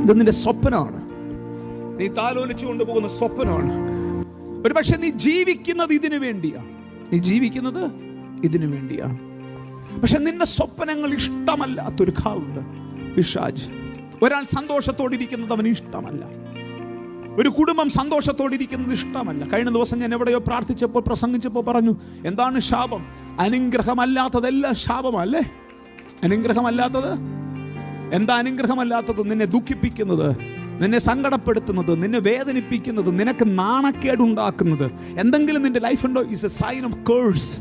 ഇത് നിന്റെ സ്വപ്നമാണ്. നീ താലോലിച്ചു കൊണ്ടുപോകുന്ന സ്വപ്നമാണ്. ഒരു പക്ഷെ നീ ജീവിക്കുന്നത് ഇതിനു വേണ്ടിയാണ്. നീ ജീവിക്കുന്നത് ഇതിനു വേണ്ടിയാണ്. പക്ഷെ നിന്റെ സ്വപ്നങ്ങൾ ഇഷ്ടമല്ലാത്തൊരു കാവുണ്ട്, പിശാച്. ഒരാൾ സന്തോഷത്തോടിരിക്കുന്നത് അവന് ഇഷ്ടമല്ല. ഒരു കുടുംബം സന്തോഷത്തോടിരിക്കുന്നത് ഇഷ്ടമല്ല. കഴിഞ്ഞ ദിവസം ഞാൻ എവിടെയോ പ്രാർത്ഥിച്ചപ്പോൾ പ്രസംഗിച്ചപ്പോൾ പറഞ്ഞു, എന്താണ് ശാപം? അനുഗ്രഹമല്ലാത്തതെല്ലാം ശാപമല്ലേ? അനുഗ്രഹമല്ലാത്തത് എന്താ? അനുഗ്രഹമല്ലാത്തത് നിന്നെ ദുഃഖിപ്പിക്കുന്നത്, നിന്നെ സങ്കടപ്പെടുത്തുന്നത്, നിന്നെ വേദനിപ്പിക്കുന്നത്, നിനക്ക് നാണക്കേടുണ്ടാക്കുന്നത് എന്തെങ്കിലും നിന്റെ ലൈഫുണ്ടോ? Is a sign of curse.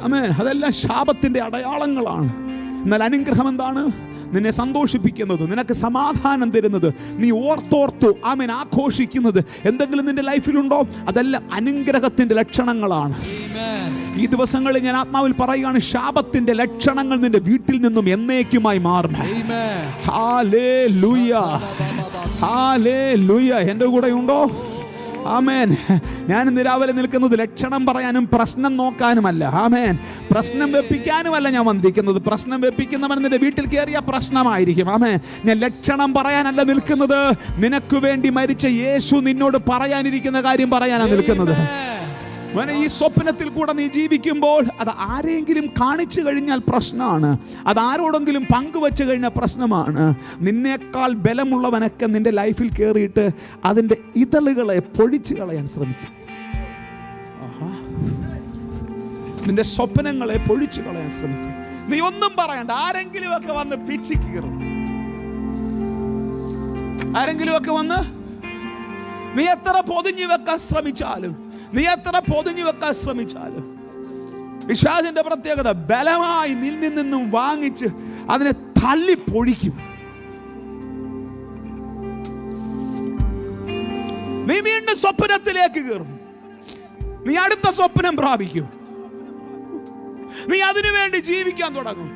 Amen. അതെല്ലാം ശാപത്തിന്റെ അടയാളങ്ങളാണ്. എന്നാൽ അനുഗ്രഹം എന്താണ്? നിന്നെ സന്തോഷിപ്പിക്കുന്നത്, നിനക്ക് സമാധാനം തരുന്നത്, നീ ഓർത്തോർത്തു ആമേൻ ആഘോഷിക്കുന്നത് എന്തെങ്കിലും നിന്റെ ലൈഫിലുണ്ടോ? അതെല്ലാം അനുഗ്രഹത്തിന്റെ ലക്ഷണങ്ങളാണ്. ഈ ദിവസങ്ങളിൽ ഞാൻ ആത്മാവിൽ പറയുകയാണ്, ശാപത്തിന്റെ ലക്ഷണങ്ങൾ നിന്റെ വീട്ടിൽ നിന്നും എന്നേക്കുമായി മാറും. Hallelujah, hallelujah. എൻ്റെ കൂടെ ഉണ്ടോ? ആമേൻ. ഞാൻ ഇന്ന് രാവിലെ നിൽക്കുന്നത് ലക്ഷണം പറയാനും പ്രശ്നം നോക്കാനുമല്ല. ആമേൻ. പ്രശ്നം വെപ്പിക്കാനുമല്ല ഞാൻ വന്നിരിക്കുന്നത്. പ്രശ്നം വെപ്പിക്കുന്നവൻ നിന്റെ വീട്ടിൽ കയറിയ പ്രശ്നമായിരിക്കും. ആമേൻ. ഞാൻ ലക്ഷണം പറയാനല്ല നിൽക്കുന്നത്. നിനക്ക് വേണ്ടി മരിച്ച യേശു നിന്നോട് പറയാനിരിക്കുന്ന കാര്യം പറയാനാണ് നിൽക്കുന്നത്. ഈ സ്വപ്നത്തിൽ കൂടെ നീ ജീവിക്കുമ്പോൾ അത് ആരെങ്കിലും കാണിച്ചു കഴിഞ്ഞാൽ പ്രശ്നമാണ്. അത് ആരോടെങ്കിലും പങ്കുവെച്ചു കഴിഞ്ഞാൽ പ്രശ്നമാണ്. നിന്നേക്കാൾ ബലമുള്ളവനൊക്കെ നിന്റെ ലൈഫിൽ കയറിയിട്ട് അതിൻ്റെ ഇതളുകളെ പൊഴിച്ചു കളയാൻ ശ്രമിക്കും. നിന്റെ സ്വപ്നങ്ങളെ പൊഴിച്ചു കളയാൻ ശ്രമിക്കും. നീ ഒന്നും പറയണ്ട. ആരെങ്കിലും ഒക്കെ വന്ന് പിച്ചി കീറും. ആരെങ്കിലും ഒക്കെ വന്ന് നീ എത്ര പൊതിഞ്ഞു വെക്കാൻ ശ്രമിച്ചാലും, നീ എത്ര പൊതിഞ്ഞു വെക്കാൻ ശ്രമിച്ചാലും, പിശാചിന്റെ പ്രത്യേകത ബലമായി നിന്നിൽ നിന്നും വാങ്ങിച്ച് അതിനെ തള്ളി പൊഴിക്കും. നീ വീണ്ടും സ്വപ്നത്തിലേക്ക് കയറും. നീ അടുത്ത സ്വപ്നം പ്രാപിക്കും. നീ അതിനു വേണ്ടി ജീവിക്കാൻ തുടങ്ങും.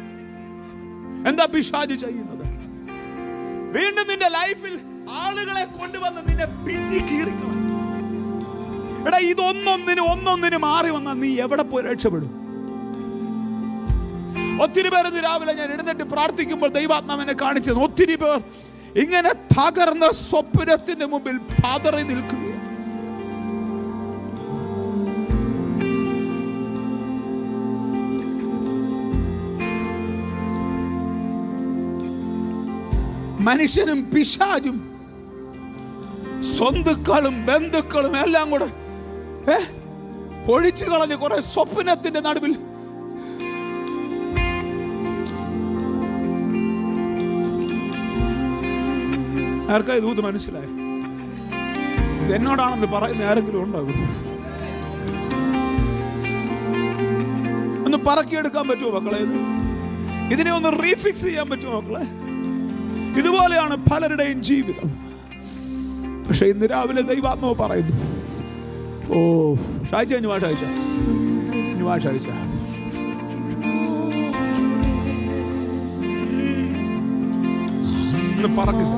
എന്താ പിശാച് ചെയ്യുന്നത്? വീണ്ടും നിന്റെ ലൈഫിൽ ആളുകളെ കൊണ്ടുവന്ന് നിന്നെ പിച്ചി കീറിക്കണം. എടാ, ഒന്നൊന്നിന് മാറി വന്നാൽ നീ എവിടെ പോയി രക്ഷപ്പെടും? ഒത്തിരി പേർ രാവിലെ ഞാൻ എഴുന്നേറ്റ് പ്രാർത്ഥിക്കുമ്പോൾ ദൈവാത്മാവിനെ കാണിച്ചത്, ഒത്തിരി പേർ ഇങ്ങനെ തകർന്ന സ്വപ്നത്തിന്റെ മുമ്പിൽ പതറി നിൽക്കുക. മനുഷ്യനും പിശാചും സ്വന്തക്കളും ബന്ധുക്കളും എല്ലാം കൂടെ പൊഴിച്ചു കളഞ്ഞ് കുറെ സ്വപ്നത്തിന്റെ നടുവിൽ ആർക്കാ ഇത് മനസ്സിലായി? എന്നോടാണെന്ന് പറയുന്ന ആരെങ്കിലും ഉണ്ടാകും? ഒന്ന് പറക്കിയെടുക്കാൻ പറ്റുമോ മക്കളെ? ഇതിനെ ഒന്ന് റീഫിക്സ് ചെയ്യാൻ പറ്റുമോ മക്കളെ? ഇതുപോലെയാണ് പലരുടെയും ജീവിതം. പക്ഷെ ഇന്ന് രാവിലെ ദൈവാത്മാവ് പറയുന്നു, ഓ ഷായിച്ച പറക്കില്ല.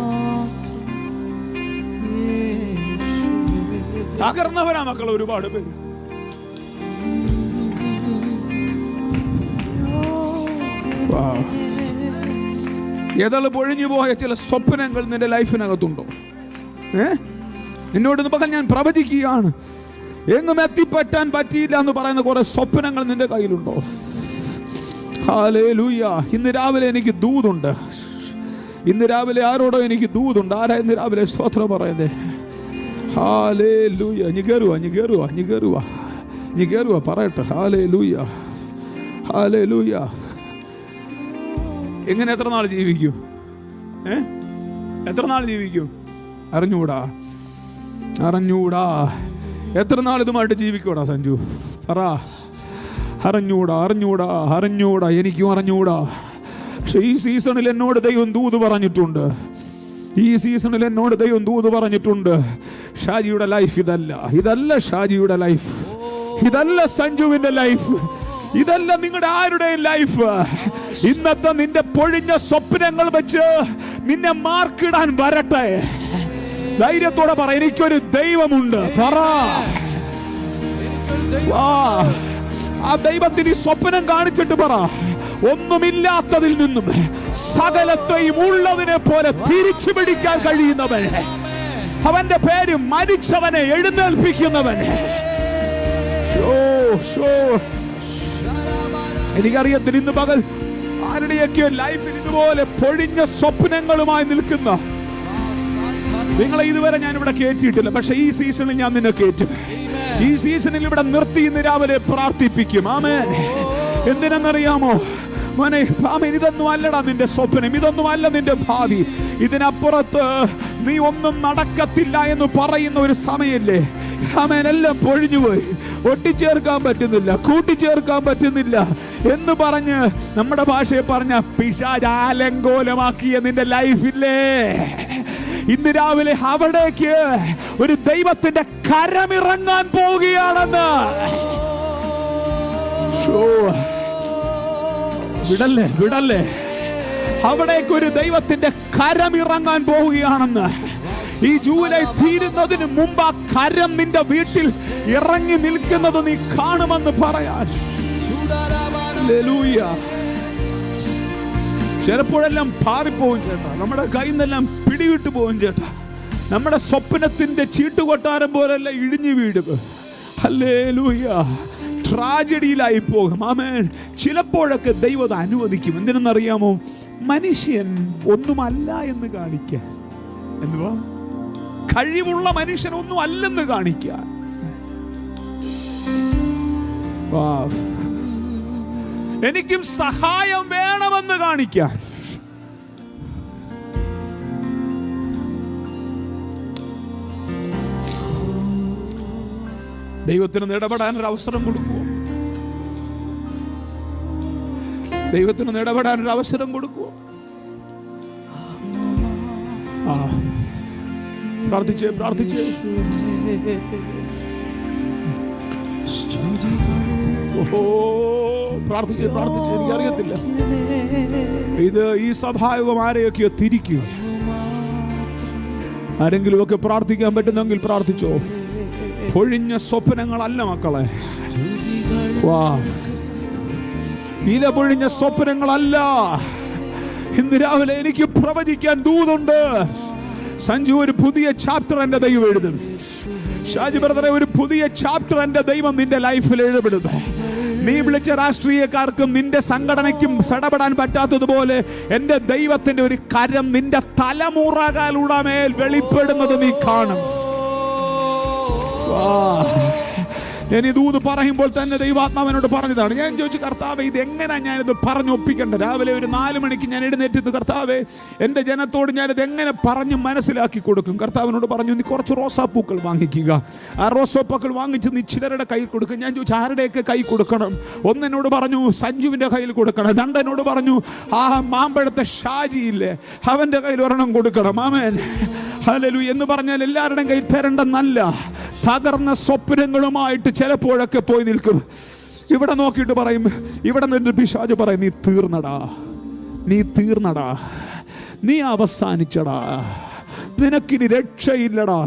തകർന്നവരാ മക്കൾ ഒരുപാട് പേര്. ഏതാള് പൊഴിഞ്ഞു പോയ ചില സ്വപ്നങ്ങൾ നിന്റെ ലൈഫിനകത്തുണ്ടോ? നിന്നോട് പകൽ ഞാൻ പ്രവചിക്കുകയാണ്, എങ്ങും എത്തിപ്പെട്ടാൻ പറ്റിയില്ല എന്ന് പറയുന്ന കുറെ സ്വപ്നങ്ങൾ നിന്റെ കയ്യിലുണ്ടോ? ഹല്ലേലൂയ. ഇന്ന് രാവിലെ എനിക്ക് ദൂതുണ്ട്. ഇന്ന് രാവിലെ ആരോടോ എനിക്ക് ദൂതുണ്ട്. ആരാ ഇന്ന് രാവിലെ സ്തോത്രം പറയുന്നേ? ഹല്ലേലൂയ. നീ കേറുക പറയട്ടെ. Hallelujah, hallelujah. എങ്ങനെ എത്ര നാൾ ജീവിക്കും? എത്ര നാൾ ജീവിക്കും? അറിഞ്ഞൂടാ. എത്ര നാൾ ഇതുമായിട്ട് ജീവിക്കൂടാ സഞ്ജു? പറ. അറിഞ്ഞൂടാ. എനിക്കും അറിഞ്ഞൂടാ. പക്ഷെ ഈ സീസണിൽ എന്നോട് ദൈവം ദൂത് പറഞ്ഞിട്ടുണ്ട്. ഷാജിയുടെ ലൈഫ് ഇതല്ല ഷാജിയുടെ ലൈഫ്, ഇതല്ല സഞ്ജുവിന്റെ ലൈഫ്, ഇതല്ല നിങ്ങളുടെ ആരുടെയും ലൈഫ്. ഇന്നത്തെ നിന്റെ പൊഴിഞ്ഞ സ്വപ്നങ്ങൾ വെച്ച് നിന്നെ മാർക്കിടാൻ വരട്ടെ. ധൈര്യത്തോടെ പറ, എനിക്കൊരു ദൈവമുണ്ട്. പറ. ആ ദൈവത്തിന് സ്വപ്നം കാണിച്ചിട്ട് പറ, ഒന്നുമില്ലാത്തതിൽ നിന്നും സകലത്തെയും ഉള്ളതിനെ പോലെ തിരിച്ചു പിടിക്കാൻ കഴിയുന്നവൻ. അവന്റെ പേര് മരിച്ചവനെ എഴുന്നേൽപ്പിക്കുന്നവൻ. എനിക്കറിയത്തില്ല ഇന്ന് പകൽ ആരുടെയൊക്കെയോ ലൈഫിൽ ഇതുപോലെ പൊഴിഞ്ഞ സ്വപ്നങ്ങളുമായി നിൽക്കുന്ന നിങ്ങളെ ഇതുവരെ ഞാൻ ഇവിടെ കേറ്റിയിട്ടില്ല. പക്ഷെ ഈ സീസണിൽ ഞാൻ നിന്നെ കേറ്റും. ഈ സീസണിൽ ഇവിടെ നിർത്തി ഇന്ന് രാവിലെ പ്രാർത്ഥിപ്പിക്കും. ആമേൻ. എന്തിനെന്നറിയാമോ മോനെ? ആമേൻ. ഇതൊന്നും അല്ലടാ നിന്റെ സ്വപ്നം, ഇതൊന്നും അല്ല നിന്റെ ഭാവി. ഇതിനപ്പുറത്ത് നീ ഒന്നും നടക്കത്തില്ല എന്ന് പറയുന്ന ഒരു സമയല്ലേ? ആമേൻ. എല്ലാം പൊഴിഞ്ഞുപോയി, ഒട്ടിച്ചേർക്കാൻ പറ്റുന്നില്ല, കൂട്ടിച്ചേർക്കാൻ പറ്റുന്നില്ല എന്ന് പറഞ്ഞ് നമ്മുടെ ഭാഷയെ പറഞ്ഞ പിശാച് ആലങ്കോലമാക്കിയ നിന്റെ ലൈഫില്ലേ, ഇന്ന് രാവിലെ അവിടേക്ക് ഒരു ദൈവത്തിന്റെ കരമിറങ്ങാൻ പോവുകയാണെന്ന്. വിടല്ലേ, വിടല്ലേ. അവിടേക്ക് ഒരു ദൈവത്തിന്റെ കരമിറങ്ങാൻ പോവുകയാണെന്ന്. ഈ ജൂലൈ തീരുന്നതിന് മുമ്പ് ആ കരം നിന്റെ വീട്ടിൽ ഇറങ്ങി നിൽക്കുന്നത് നീ കാണുമെന്ന് പറയാൻ. ഹല്ലേലൂയ. ചിലപ്പോഴെല്ലാം പാറിപ്പോവും ചേട്ടാ, നമ്മുടെ കയ്യിൽ നിന്നെല്ലാം പിടിവിട്ടു പോകും ചേട്ടാ. നമ്മുടെ സ്വപ്നത്തിന്റെ ചീട്ടുകൊട്ടാരം പോലെല്ലാം ഇടിഞ്ഞു വീടും. ഹല്ലേലൂയ. ട്രാജഡിയിലായി പോകും. ആമേൻ. ചിലപ്പോഴൊക്കെ ദൈവം അനുവദിക്കും. എന്തിനെന്നറിയാമോ? മനുഷ്യൻ ഒന്നുമല്ല എന്ന് കാണിക്കാൻ. എന്തുവാ? കഴിവുള്ള മനുഷ്യൻ ഒന്നും അല്ലെന്ന് കാണിക്കാൻ. എനിക്കും സഹായം വേണമെന്ന് കാണിക്കാൻ. ദൈവത്തിന് ഇടപെടാൻ ഒരു അവസരം കൊടുക്കുമോ? ദൈവത്തിന് ഇടപെടാൻ ഒരു അവസരം കൊടുക്കുമോ? പ്രാർത്ഥിച്ചേ, പ്രാർത്ഥിച്ചേ. ഓഹോ, പ്രാർത്ഥിച്ചേ, പ്രാർത്ഥിച്ചേ. എനിക്കറിയത്തില്ല ഇത് ഈ സഭായോഗം ആരെയൊക്കെയോ തിരിക്കുക. ആരെങ്കിലും ഒക്കെ പ്രാർത്ഥിക്കാൻ പറ്റുന്നെങ്കിൽ പ്രാർത്ഥിച്ചോ. പൊഴിഞ്ഞ സ്വപ്നങ്ങളല്ല മക്കളെ. ഇല പൊഴിഞ്ഞ സ്വപ്നങ്ങളല്ല. ഇന്ന് രാവിലെ എനിക്ക് പ്രവചിക്കാൻ ദൂതുണ്ട്. സഞ്ജു, ഒരു പുതിയ ചാപ്റ്റർ എന്റെ ദൈവം എഴുതും. ഷാജി ബ്രദറെ, ഒരു പുതിയ ചാപ്റ്റർ എന്റെ ദൈവം നിന്റെ ലൈഫിൽ എഴുതപ്പെടും. നീ വിളിച്ച രാഷ്ട്രീയക്കാർക്കും നിന്റെ സംഘടനയ്ക്കും ഇടപെടാൻ പറ്റാത്തതുപോലെ എന്റെ ദൈവത്തിന്റെ ഒരു കരം നിന്റെ തലമുറകളുടെ മേൽ വെളിപ്പെടുന്നത് നീ കാണും. ഞാൻ ഇതൂത് പറയുമ്പോൾ തന്നെ ദൈവാത്മാവിനോട് പറഞ്ഞതാണ്. ഞാൻ ചോദിച്ചു, കർത്താവേ ഇത് എങ്ങനെ ഞാനിത് പറഞ്ഞൊപ്പിക്കണ്ട? രാവിലെ ഒരു 4 മണിക്ക് ഞാൻ എഴുന്നേറ്റ്, കർത്താവേ എൻ്റെ ജനത്തോട് ഞാനിത് എങ്ങനെ പറഞ്ഞ് മനസ്സിലാക്കി കൊടുക്കും? കർത്താവിനോട് പറഞ്ഞു, നീ കുറച്ച് റോസാപ്പൂക്കൾ വാങ്ങിക്കുക. ആ റോസാപ്പൂക്കൾ വാങ്ങിച്ച് നീ ചിലരുടെ കയ്യിൽ കൊടുക്കും. ഞാൻ ചോദിച്ചു, ആരുടെയൊക്കെ കൈ കൊടുക്കണം? ഒന്നെന്നോട് പറഞ്ഞു സഞ്ജുവിൻ്റെ കയ്യിൽ കൊടുക്കണം. രണ്ടെന്നോട് പറഞ്ഞു ആ മാമ്പഴത്തെ ഷാജിയില്ലേ, അവൻ്റെ കയ്യിൽ ഒരെണ്ണം കൊടുക്കണം. ആമേൻ. ഹല്ലേലൂയ. എന്ന് പറഞ്ഞാൽ എല്ലാവരുടെയും കയ്യിൽ തരണ്ടെന്നല്ല. തകർന്ന സ്വപ്നങ്ങളുമായിട്ട് ചിലപ്പോഴൊക്കെ പോയി നിൽക്കും. ഇവിടെ നോക്കിയിട്ട് പറയും, ഇവിടെ നിന്ന് പിശാച് പറയും, നീ തീർന്നടാ, നീ തീർന്നടാ, നീ അവസാനിച്ചടാ, നിനക്കിനി രക്ഷയില്ലടാ.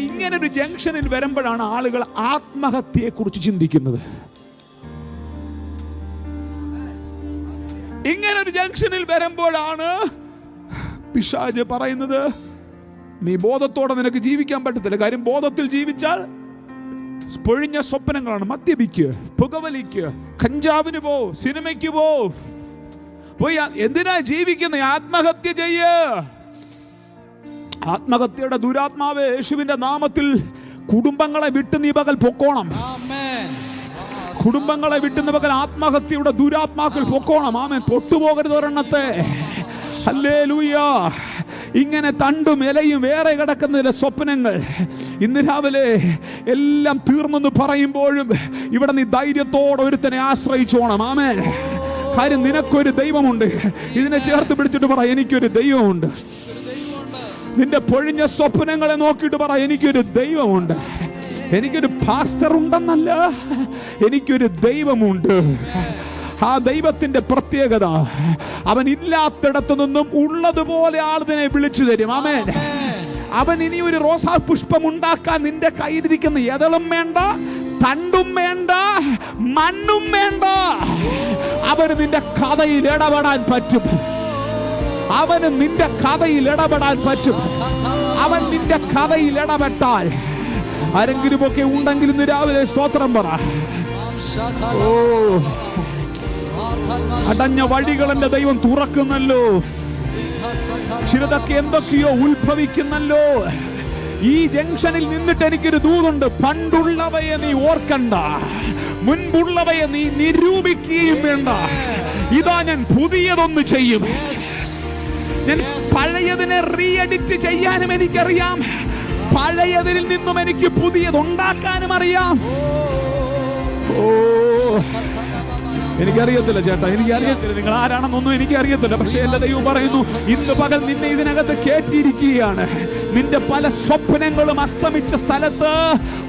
ഇങ്ങനൊരു ജംഗ്ഷനിൽ വരുമ്പോഴാണ് ആളുകൾ ആത്മഹത്യയെ കുറിച്ച് ചിന്തിക്കുന്നത്. ഇങ്ങനൊരു ജംഗ്ഷനിൽ വരുമ്പോഴാണ് പിശാച് പറയുന്നത്, നീ ബോധത്തോടെ നിനക്ക് ജീവിക്കാൻ പറ്റത്തില്ല. കാര്യം ബോധത്തിൽ ജീവിച്ചാൽ പൊഴിഞ്ഞ സ്വപ്നങ്ങളാണ്. മദ്യപിക്കുക, പുകവലിക്കുക, കഞ്ചാവിന് പോ, സിനിമയ്ക്ക് പോയി എന്തിനാ ജീവിക്കുന്ന? ആത്മഹത്യ ചെയ്യ. ആത്മഹത്യയുടെ ദുരാത്മാവ് യേശുവിന്റെ നാമത്തിൽ കുടുംബങ്ങളെ വിട്ട് നീ പകൽ പൊക്കോണം. കുടുംബങ്ങളെ വിട്ട് നീ പകൽ ആത്മഹത്യയുടെ ദുരാത്മാക്കൾ പൊക്കോണം. ആമേൻ. തൊട്ടുപോകരുത് ഒരെണ്ണത്തെ. ഹല്ലേലൂയ. ഇങ്ങനെ തണ്ടും ഇലയും വേറെ കിടക്കുന്ന സ്വപ്നങ്ങൾ ഇന്ന് രാവിലെ എല്ലാം തീർന്നെന്ന് പറയുമ്പോഴും ഇവിടെ നീ ധൈര്യത്തോടെ ഒരുത്തനെ ആശ്രയിച്ചോണം. ആമേൻ. കാര്യം നിനക്കൊരു ദൈവമുണ്ട്. ഇതിനെ ചേർത്ത് പിടിച്ചിട്ട് പറ, എനിക്കൊരു ദൈവമുണ്ട്. നിന്റെ പൊഴിഞ്ഞ സ്വപ്നങ്ങളെ നോക്കിയിട്ട് പറ, എനിക്കൊരു ദൈവമുണ്ട്. എനിക്കൊരു പാസ്റ്റർ ഉണ്ടെന്നല്ല, എനിക്കൊരു ദൈവമുണ്ട്. ആ ദൈവത്തിന്റെ പ്രത്യേകത, അവൻ ഇല്ലാത്തിടത്തു നിന്നും ഉള്ളതുപോലെ ആളിനെ വിളിച്ചു തരും. ആമേൻ. അവൻ ഇനി ഒരു റോസാ പുഷ്പം ഉണ്ടാക്കാൻ നിന്റെ കയ്യിലിരിക്കുന്ന എതളും വേണ്ട, തണ്ടും വേണ്ട, മണ്ണും വേണ്ട. അവന് നിന്റെ കഥയിൽ ഇടപെടാൻ പറ്റും. അവന് നിന്റെ കഥയിൽ ഇടപെടാൻ പറ്റും. അവൻ നിന്റെ കഥയിൽ ഇടപെട്ടാൽ ആരെങ്കിലും ഒക്കെ ഉണ്ടെങ്കിൽ ഇന്ന് രാവിലെ സ്തോത്രം പറ. ഓ, അടഞ്ഞ വഴികൾ എന്റെ ദൈവം തുറക്കുന്നല്ലോ. ചിലതൊക്കെ എന്തൊക്കെയോ ഉത്ഭവിക്കുന്നല്ലോ. ഈ ജംഗ്ഷനിൽ നിന്നിട്ട് എനിക്കൊരു ദൂതുണ്ട്. പണ്ടുള്ളവയെ നീ ഓർക്കണ്ട, മുൻപുള്ളവയെ നീ നിരൂപിക്കുകയും വേണ്ട. ഇതാ ഞാൻ പുതിയതൊന്ന് ചെയ്യും. ഞാൻ പഴയതിനെ റീ എഡിറ്റ് ചെയ്യാനും എനിക്കറിയാം. പഴയതിൽ നിന്നും എനിക്ക് പുതിയതുണ്ടാക്കാനും അറിയാം. ഓ, എനിക്കറിയത്തില്ല ചേട്ടാ, എനിക്കറിയത്തില്ല നിങ്ങൾ ആരാണെന്നൊന്നും എനിക്കറിയത്തില്ല. പക്ഷെ എന്റെ ദൈവം പറയുന്നു, ഇന്ന് പകൽ നിന്നെ ഇതിനകത്ത് കയറ്റിയിരിക്കുകയാണ്. നിന്റെ പല സ്വപ്നങ്ങളും അസ്തമിച്ച സ്ഥലത്ത്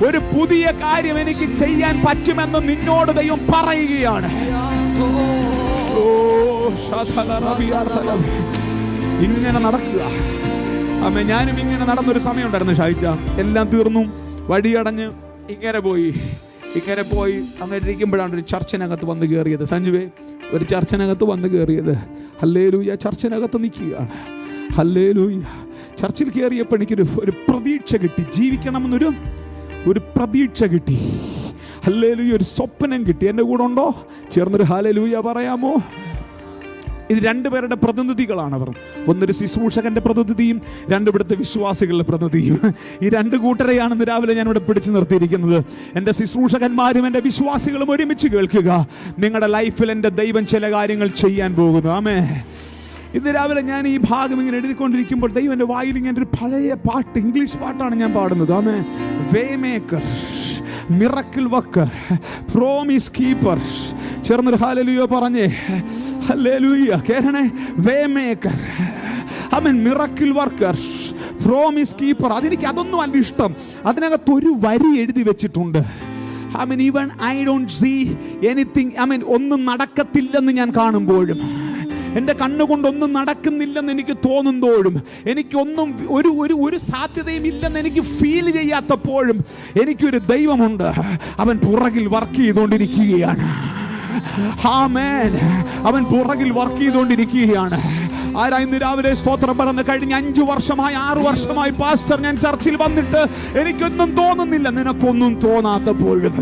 ഒരു പുതിയ കാര്യം എനിക്ക് ചെയ്യാൻ പറ്റുമെന്ന് നിന്നോട് ദൈവം പറയുകയാണ്. ഓ, ഇങ്ങനെ നടക്കുക. അമ്മ, ഞാനും ഇങ്ങനെ നടന്നൊരു സമയം ഉണ്ടായിരുന്നു ഷായിച്ച. എല്ലാം തീർന്നു, വഴിയടഞ്ഞ് ഇങ്ങനെ പോയി അങ്ങനെ ഇരിക്കുമ്പോഴാണ് ഒരു ചർച്ചിനകത്ത് വന്ന് കയറിയത്. സഞ്ജുവേ, ഒരു ചർച്ചിനകത്ത് വന്ന് കയറിയത്. ഹല്ലേലൂയ, ചർച്ചിനകത്ത് നിൽക്കുകയാണ്. ഹല്ലേലൂയ. ചർച്ചിൽ കയറിയപ്പോൾ എനിക്കൊരു പ്രതീക്ഷ കിട്ടി. ജീവിക്കണമെന്നൊരു പ്രതീക്ഷ കിട്ടി. ഹല്ലേലൂയ, ഒരു സ്വപ്നം കിട്ടി. എൻ്റെ കൂടെ ഉണ്ടോ? ചേർന്നൊരു ഹല്ലേലൂയ പറയാമോ? ഇത് രണ്ടുപേരുടെ പ്രതിനിധികളാണ് അവർ. ഒന്നൊരു ശുശ്രൂഷകന്റെ പ്രതിനിധിയും രണ്ടിവിടുത്തെ വിശ്വാസികളുടെ പ്രതിനിധിയും. ഈ രണ്ട് കൂട്ടരെയാണ് ഇന്ന് രാവിലെ ഞാൻ ഇവിടെ പിടിച്ചു നിർത്തിയിരിക്കുന്നത്. എൻ്റെ ശുശ്രൂഷകന്മാരും എൻ്റെ വിശ്വാസികളും ഒരുമിച്ച് കേൾക്കുക. നിങ്ങളുടെ ലൈഫിൽ എൻ്റെ ദൈവം ചില കാര്യങ്ങൾ ചെയ്യാൻ പോകുന്നു. ആമേ. ഇന്ന് രാവിലെ ഞാൻ ഈ ഭാഗം ഇങ്ങനെ എഴുതിക്കൊണ്ടിരിക്കുമ്പോൾ ദൈവം എൻ്റെ വായിൽ ഇങ്ങനെ ഒരു പഴയ പാട്ട്, ഇംഗ്ലീഷ് പാട്ടാണ് ഞാൻ പാടുന്നത്. Amen. Way maker, miracle worker, promise keeper. ചേർന്നൊരു ഹല്ലേലൂയ പറഞ്ഞേ. ഹല്ലേലൂയ. കേൾക്കണേ. Way maker, amen, miracle worker, promise keeper. അതൊന്നും അല്ല ഇഷ്ടം. അതിനകത്ത് ഒരു വരി എഴുതി വെച്ചിട്ടുണ്ട്. I mean, even I don't see anything. I mean, ഒന്നും നടക്കത്തില്ലെന്ന് ഞാൻ കാണുമ്പോഴും, എൻ്റെ കണ്ണുകൊണ്ടൊന്നും നടക്കുന്നില്ലെന്ന് എനിക്ക് തോന്നുമ്പോഴും, എനിക്കൊന്നും ഒരു സാധ്യതയും ഇല്ലെന്ന് എനിക്ക് ഫീൽ ചെയ്യാത്തപ്പോഴും എനിക്കൊരു ദൈവമുണ്ട്. അവൻ പുറകിൽ വർക്ക് ചെയ്തുകൊണ്ടിരിക്കുകയാണ്. ആമേൻ. അവൻ പുറകിൽ വർക്ക് ചെയ്തുകൊണ്ടിരിക്കുകയാണ്. ആരാ ഇന്ന് രാവിലെ സ്തോത്രം പറഞ്ഞ് കഴിഞ്ഞ 5 വർഷമായി 6 വർഷമായി പാസ്റ്റർ ഞാൻ ചർച്ചിൽ വന്നിട്ട് എനിക്കൊന്നും തോന്നുന്നില്ല? നിനക്കൊന്നും തോന്നാത്തപ്പോഴും,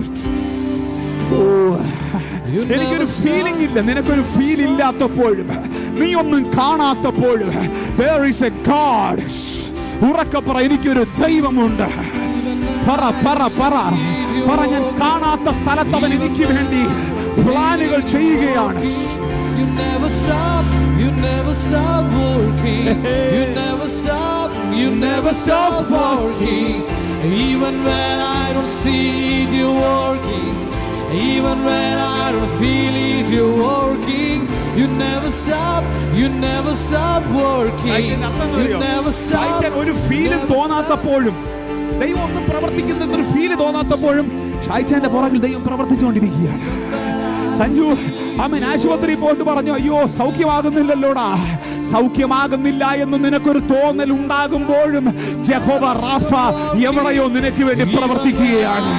എനിക്കൊരു ഫീലിംഗ് ഇല്ല, നിനക്കൊരു ഫീൽ ഇല്ലാത്തപ്പോഴും, നീ ഒന്നും കാണാത്തപ്പോഴും, there is a God. ഉറക്കെ പറ, എനിക്കൊരു ദൈവമുണ്ട്. പറ പറ പറ പറ. ഞാൻ കാണാത്ത സ്ഥലത്ത് അവൻ എനിക്ക് വേണ്ടി പ്ലാനുകൾ ചെയ്യുകയാണ്. You never stop, you never stop working. You never stop, you never stop working. Even when I don't see it, you're working. Even when I don't feel it, you're working. You never stop, you never stop working. You never stop. ഒരു feel തോന്നാത്തപ്പോഴും, ദൈവം ഒന്നും പ്രവർത്തിക്കുന്ന ഒരു feel തോന്നാത്തപ്പോഴും ഷായിച്ചാന്റെ പുറകിൽ ദൈവം പ്രവർത്തിച്ചുകൊണ്ടിരിക്കുകയാണ്. സഞ്ജു, അമ്മൻ ആശുപത്രി പോയിട്ട് പറഞ്ഞു, അയ്യോ സൗഖ്യമാകുന്നില്ലല്ലോടാ. സൗഖ്യമാകുന്നില്ല എന്ന് നിനക്കൊരു തോന്നൽ ഉണ്ടാകുമ്പോഴും യഹോവ റാഫ എവിടെയോ നിനക്ക് വേണ്ടി പ്രവർത്തിക്കുകയാണ്.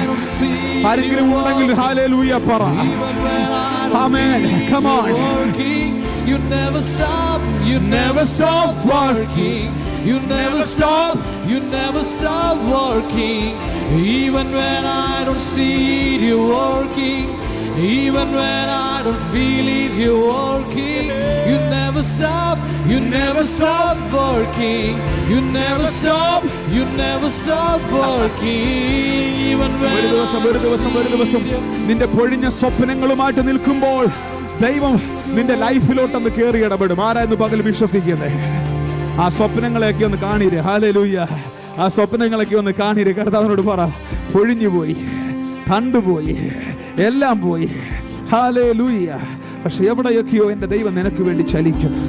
ആരെങ്കിലും ഉണ്ടെങ്കിൽ ഹല്ലേലൂയ പറ. ആമേൻ. Come on. You never stop, you never stop working. You never stop, you never stop working. Even when I don't see it, you're working. Even when I don't feel it, you're working. You never stop, you never stop working. You never stop, you never stop working. Even when ഒരു ദിവസം നിന്റെ പൊഴിഞ്ഞ സ്വപ്നങ്ങളുമായിട്ട് നിൽക്കുമ്പോൾ ദൈവം നിന്റെ ലൈഫിലോട്ടൊന്ന് കയറി ഇടപെടും. ആരായിരുന്നു പകൽ വിശ്വസിക്കുന്നത്? ആ സ്വപ്നങ്ങളെയൊക്കെ ഒന്ന് കാണീര്. ഹല്ലേലൂയ. ആ സ്വപ്നങ്ങളൊക്കെ ഒന്ന് കാണീര്. കർത്താവിനോട് പറ, പൊഴിഞ്ഞുപോയി, കണ്ടുപോയി, എല്ലാം പോയി. ഹല്ലേലൂയ. പക്ഷെ എവിടെയൊക്കെയോ എൻ്റെ ദൈവം നിനക്ക് വേണ്ടി ചലിക്കുന്നു.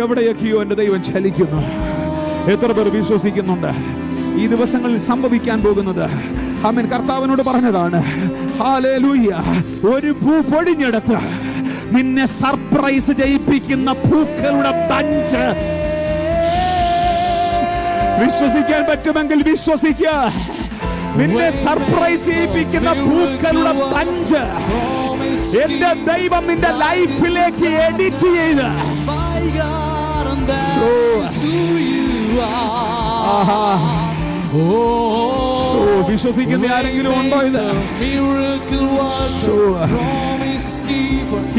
എവിടെയൊക്കെയോ എൻ്റെ ദൈവം ചലിക്കുന്നു. എത്ര പേർ വിശ്വസിക്കുന്നുണ്ട് ഈ ദിവസങ്ങളിൽ സംഭവിക്കാൻ പോകുന്നത്? ആമേൻ. കർത്താവിനോട് പറഞ്ഞതാണ്, ഹല്ലേലൂയ, ഒരു പൂ പൊഴിഞ്ഞെടുത്ത് നിന്നെ സർപ്രൈസ് ചെയ്യിപ്പിക്കുന്ന പൂക്കളുടെ ബഞ്ച്. വിശ്വസിക്കാൻ പറ്റുമെങ്കിൽ വിശ്വസിക്കുക. നിന്നെ സർപ്രൈസ് ചെയ്യിപ്പിക്കുന്ന പൂക്കളുടെ പഞ്ച് എന്റെ ദൈവം നിന്റെ ലൈഫിലേക്ക് എഡിറ്റ് ചെയ്ത് വിശ്വസിക്കുന്ന ആരെങ്കിലും ഉണ്ടോ?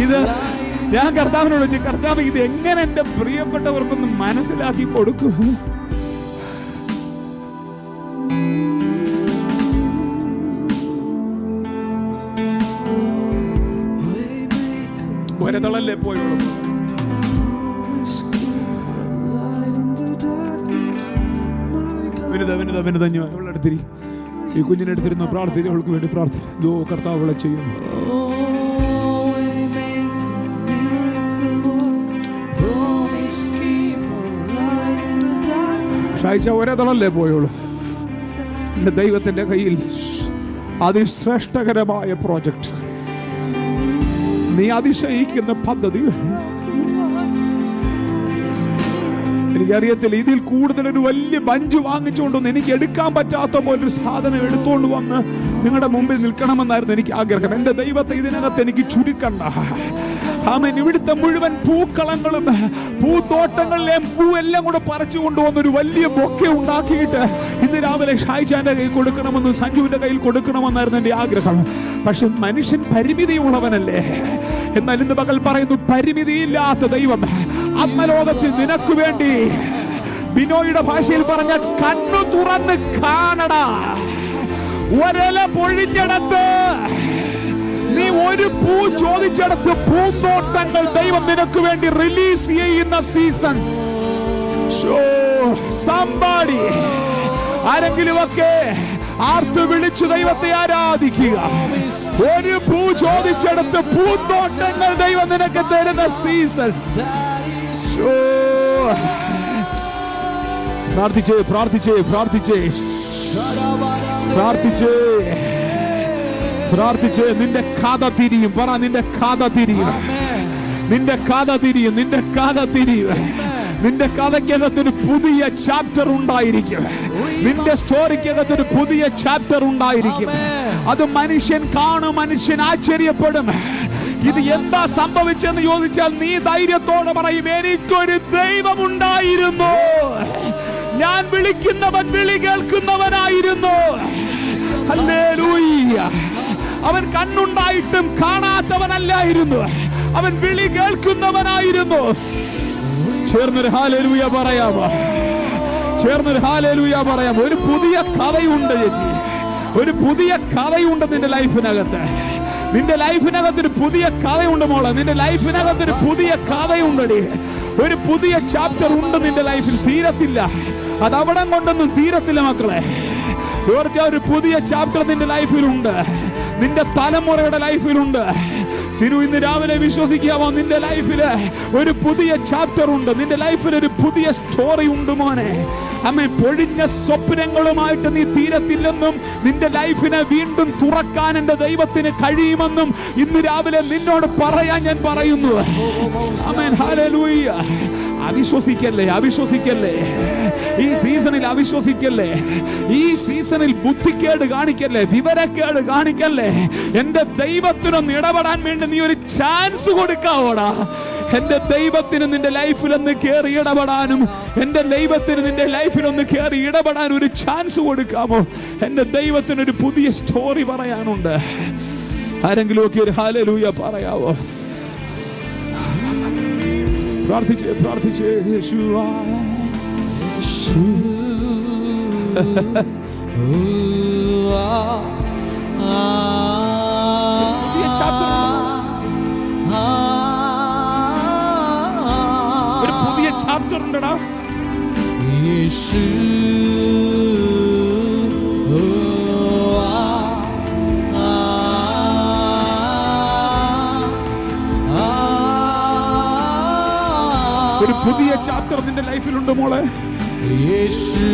ഇത് ഞാൻ കർത്താവിനോട് ചോദിച്ചു, കർത്താവ് ഇത് എങ്ങനെ എന്റെ പ്രിയപ്പെട്ടവർക്കൊന്ന് മനസ്സിലാക്കി കൊടുക്കും? ഒരതളല്ലേ പോയുള്ളൂ. അടുത്തിരി ഈ കുഞ്ഞിനെ എടുത്തിരുന്ന പ്രാർത്ഥന, അവൾക്ക് വേണ്ടി പ്രാർത്ഥന. കർത്താവ് അവളെ ചെയ്യുന്നു. ഷായിച്ച ഒരതളല്ലേ പോയുള്ളൂ. എന്റെ ദൈവത്തിന്റെ കയ്യിൽ അതിശ്രേഷ്ഠകരമായ പ്രോജക്റ്റ്, നീ അതിശയിക്കുന്ന പദ്ധതി. എനിക്കറിയത്തില്ല, ഇതിൽ കൂടുതൽ ഒരു വലിയ ബഞ്ച് വാങ്ങിച്ചുകൊണ്ടൊന്ന് എനിക്ക് എടുക്കാൻ പറ്റാത്ത പോലൊരു സാധനം എടുത്തുകൊണ്ട് വന്ന് നിങ്ങളുടെ മുമ്പിൽ നിൽക്കണമെന്നായിരുന്നു എനിക്ക് ആഗ്രഹം. എന്റെ ദൈവത്തെ ഇതിനകത്ത് എനിക്ക് ചുരുക്കണ്ട. ആമേൻ. ഇവിടുത്തെ മുഴുവൻ പൂക്കളങ്ങളും പൂത്തോട്ടങ്ങളിലെയും പൂവെല്ലാം കൂടെ പറിച്ചു കൊണ്ടുവന്ന് ഒരു വലിയ ബൊക്കെ ഉണ്ടാക്കിയിട്ട് ഇന്ന് രാവിലെ ഷായിച്ചാന്റെ കയ്യിൽ കൊടുക്കണമെന്ന്, സഞ്ജുവിന്റെ കയ്യിൽ കൊടുക്കണമെന്നായിരുന്നു എന്റെ ആഗ്രഹം. പക്ഷെ മനുഷ്യൻ പരിമിതിയുള്ളവനല്ലേ. എന്നാൽ ഇന്ന് പകൽ പറയുന്നു, പരിമിതിയില്ലാത്ത ദൈവം ആത്മലോകത്തിൽ നിനക്ക് വേണ്ടി, ബിനോയുടെ ഭാഷയിൽ പറഞ്ഞ കണ്ണു തുറന്ന് കാണടാ. ഒരല പൊഴിഞ്ഞടത്ത്, നീ ഒരു പൂ ചോദിച്ചെടുത്ത് പൂന്തോട്ടങ്ങൾ ദൈവം നിനക്ക് വേണ്ടി റിലീസ് ചെയ്യുന്ന സീസൺ. സംബാഡി, ആരെങ്കിലുമൊക്കെ ആർത്ത് വിളിച്ചു ദൈവത്തെ ആരാധിക്കുക. ഒരു പൂ ചോദിച്ചെടുത്ത് പൂന്തോട്ടങ്ങൾ ദൈവം നിനക്ക് തരുന്ന സീസൺ. പ്രാർത്ഥിച്ചേ പ്രാർത്ഥിച്ചേ പ്രാർത്ഥിച്ചേ പ്രാർത്ഥിച്ചേ പ്രാർത്ഥിച്ചേ. നിന്റെ കഥ തിരിയും. പറ, നിന്റെ കഥ തിരിയും. നിന്റെ കഥ തിരിയും. നിന്റെ കഥ തിരിയും. നിന്റെ കഥയ്ക്കകത്തൊരു പുതിയ ചാപ്റ്റർ ഉണ്ടായിരിക്കും. നിന്റെ സ്റ്റോറിക്കകത്തൊരു പുതിയ ചാപ്റ്റർ ഉണ്ടായിരിക്കും. അത് മനുഷ്യൻ കാണും, മനുഷ്യൻ ആശ്ചര്യപ്പെടും. ഇത് എന്താ സംഭവിച്ചെന്ന് ചോദിച്ചാൽ നീ ധൈര്യത്തോടെ പറയും, എനിക്കൊരു ദൈവമുണ്ടായിരുന്നു. ഞാൻ വിളിക്കുന്നവൻ വിളി കേൾക്കുന്നവനായിരുന്നു. ഹല്ലേലൂയ. അവൻ കണ്ണുണ്ടായിട്ടും കാണാത്തവനല്ലായിരുന്നു. അവൻ വിളി കേൾക്കുന്നവനായിരുന്നു. ചേർന്നൊരു ഹല്ലേലൂയ പറയാമോ? ചേർന്നൊരു ഹല്ലേലൂയ പറയാമോ? ഒരു പുതിയ കഥയുണ്ട് ചേച്ചി, ഒരു പുതിയ കഥയുണ്ട് നിന്റെ ലൈഫിനകത്ത്. നിന്റെ ലൈഫിനകത്ത് ഒരു പുതിയ കഥയുണ്ട് മോളെ. നിന്റെ ലൈഫിനകത്ത് ഒരു പുതിയ കഥയുണ്ടടി. ഒരു പുതിയ ചാപ്റ്റർ ഉണ്ട് നിന്റെ ലൈഫിൽ. തീരത്തില്ല, അത് അവിടെ കൊണ്ടൊന്നും തീരത്തില്ല മക്കളെ. ഒരു പുതിയ ചാപ്റ്റർ നിന്റെ ലൈഫിലുണ്ട്, നിന്റെ തലമുറയുടെ ലൈഫിലുണ്ട്. സിനു, ഇന്ന് രാവിലെ വിശ്വസിക്കാമോ? നിന്റെ ലൈഫില് ഒരു പുതിയ ചാപ്റ്റർ ഉണ്ട്. നിന്റെ ലൈഫിൽ ഒരു പുതിയ സ്റ്റോറി ഉണ്ട് മോനെ. അമ്മ, പൊഴിഞ്ഞ സ്വപ്നങ്ങളുമായിട്ട് നീ തീരത്തില്ലെന്നും നിന്റെ ലൈഫിനെ വീണ്ടും തുറക്കാൻ എന്റെ ദൈവത്തിന് കഴിയുമെന്നും ഇന്ന് രാവിലെ നിന്നോട് പറയാൻ ഞാൻ പറയുന്നു. ആമേൻ, ഹല്ലേലൂയ. അവിശ്വസിക്കല്ലേ, അവിശ്വസിക്കല്ലേ. ഈ സീസണിൽ അവിശ്വസിക്കല്ലേ. ഈ സീസണിൽ ബുദ്ധിക്കേട് കാണിക്കല്ലേ, വിവരക്കേട് കാണിക്കല്ലേ. എന്റെ ദൈവത്തിനൊന്ന് ഇടപെടാൻ വേണ്ടി നീ ഒരു ചാൻസ് കൊടുക്കാവോടാ. എന്റെ ദൈവത്തിന് നിന്റെ ലൈഫിൽ ഒന്ന് കയറി ഇടപെടാനും, എന്റെ ദൈവത്തിന് നിന്റെ ലൈഫിൽ ഒന്ന് കയറി ഇടപെടാൻ ഒരു ചാൻസ് കൊടുക്കാമോ? എന്റെ ദൈവത്തിന് ഒരു പുതിയ സ്റ്റോറി പറയാനുണ്ട്. ആരെങ്കിലും ഒക്കെ ഒരു ഹല്ലേലൂയ പറയാവോ? പ്രാർത്ഥിച്ചേ പ്രാർത്ഥിച്ചേ. യേശുവേ, ഒരു പുതിയ ചാപ്റ്റർ ഉണ്ടടാ. യേശു ഒരു പുതിയ ചാപ്റ്റർ നിന്റെ ലൈഫിലുണ്ട് മോളെ. യേശു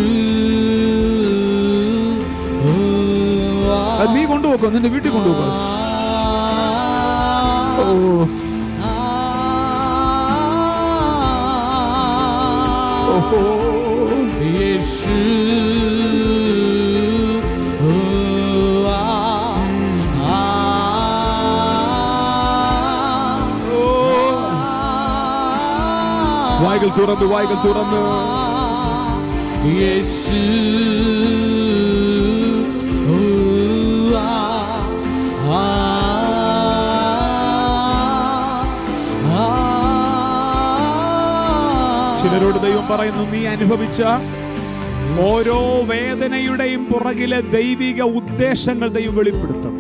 നീ കൊണ്ടുപോക്കോ, നിന്റെ വീട്ടിൽ കൊണ്ടുപോക്കോ. യേശു വായ്കൾ തുറന്ന് യേശു ചിലരോട് ദൈവം പറയുന്നു, നീ അനുഭവിച്ച ഓരോ വേദനയുടെയും പുറകിലെ ദൈവിക ഉദ്ദേശങ്ങൾ ദൈവം വെളിപ്പെടുത്തും.